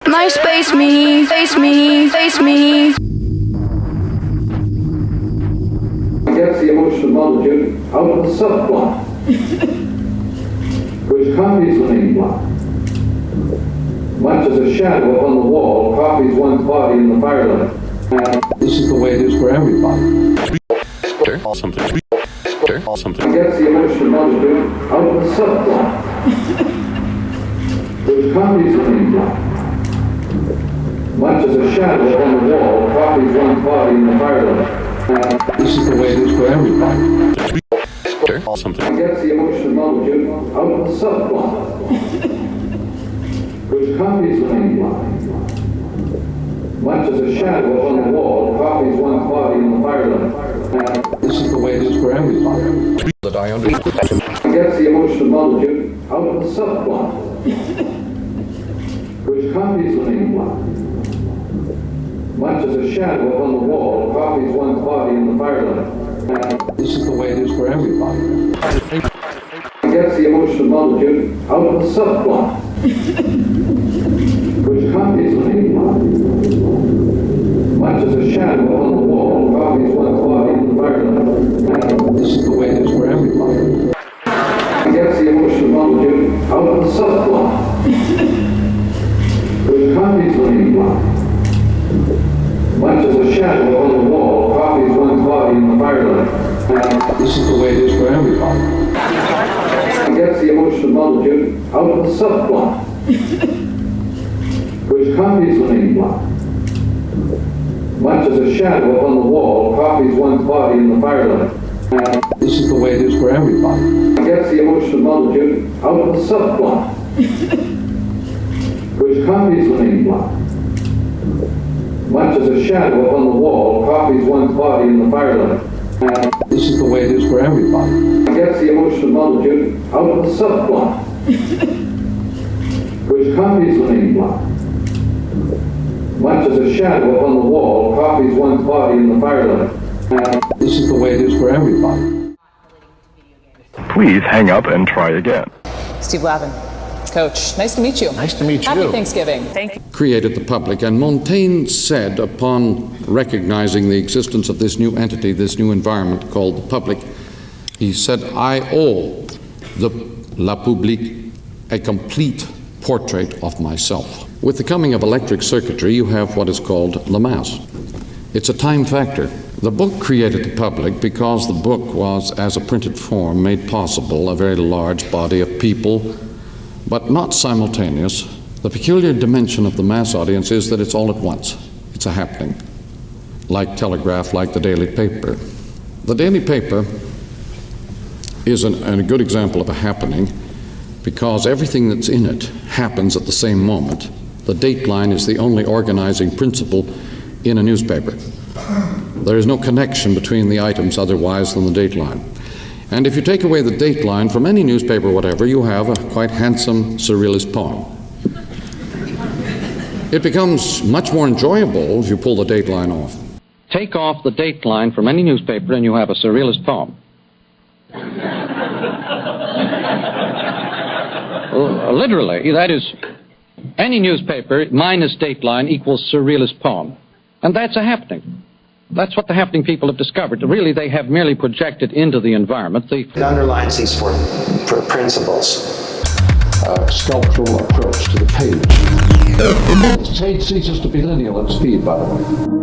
Nice face me, face me, face me. Gets the emotional molecule out of the subplot, which copies the main plot. Much as a shadow upon the wall copies one's body in the firelight. This is the way it is for everybody. Something. Gets the emotional molecule out of the subplot, which copies the main plot. Much as a shadow upon the wall copies one's body in the firelight. This is the way it is for everybody. Something. Gets the emotional molecule out of the subplot, which copies the main plot. Much as a shadow upon the wall copies one's body in the firelight. This is the way it is for everybody. That I understand. Gets the emotional molecule out of the subplot, which copies the main plot. Much as a shadow upon the wall copies one's body in the firelight. This is the way it is for everybody. Gets the emotional molecule out of the subplot, which copies the main plot. Much as a shadow upon the wall copies one's body in the firelight. This is the way it is for everybody. Gets the emotional molecule out of the subplot, which copies the main plot. Much as a shadow on the wall copies one's body in the firelight. This is the way it is for everybody. Gets the emotional molecule out of the subplot, which copies the main plot. Much as a shadow on the wall copies one's body in the firelight. This is the way it is for everybody. Gets the emotional molecule out of the subplot, which copies the main plot. Much as a shadow upon the wall copies one's body in the firelight. This is the way it is for everybody. Gets the emotional molecule out of the subplot, which copies the main plot. Much as a shadow upon the wall copies one's body in the firelight. This is the way it is for everybody. Please hang up and try again. Steve Lavin. Coach, nice to meet you. Nice to meet you. Happy Thanksgiving. Thank you. Created the public, and Montaigne said, upon recognizing the existence of this new entity, this new environment called the public, he said, I owe the La Publique a complete portrait of myself. With the coming of electric circuitry, you have what is called la masse. It's a time factor. The book created the public because the book was, as a printed form, made possible a very large body of people, but not simultaneous. The peculiar dimension of the mass audience is that it's all at once. It's a happening, like telegraph, like the daily paper. The daily paper is a good example of a happening because everything that's in it happens at the same moment. The dateline is the only organizing principle in a newspaper. There is no connection between the items otherwise than the dateline. And if you take away the dateline from any newspaper, whatever, you have a quite handsome surrealist poem. It becomes much more enjoyable if you pull the dateline off. Take off the dateline from any newspaper and you have a surrealist poem. Literally, that is, any newspaper minus dateline equals surrealist poem. And that's a happening. That's what the happening people have discovered. Really, they have merely projected into the environment. It underlines these four principles. Sculptural approach to the page. Page ceases to be linear at speed, by the way.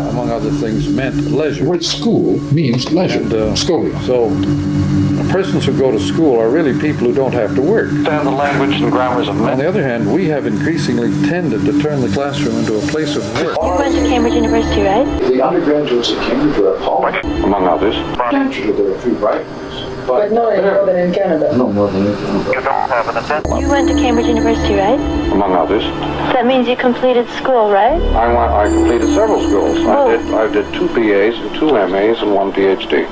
Among other things, meant leisure. The word school means leisure. Schooling. So, persons who go to school are really people who don't have to work. Understand the language and grammars of men. On the other hand, we have increasingly tended to turn the classroom into a place of work. You went to Cambridge University, right? The undergraduates at Cambridge were appalling. Among others. Naturally, there are a few bright ones. But not any more than in Canada. No more than You went to Cambridge University, right? Among others. That means you completed school, right? I completed several schools. I did 2 BAs and 2 MAs and 1 PhD.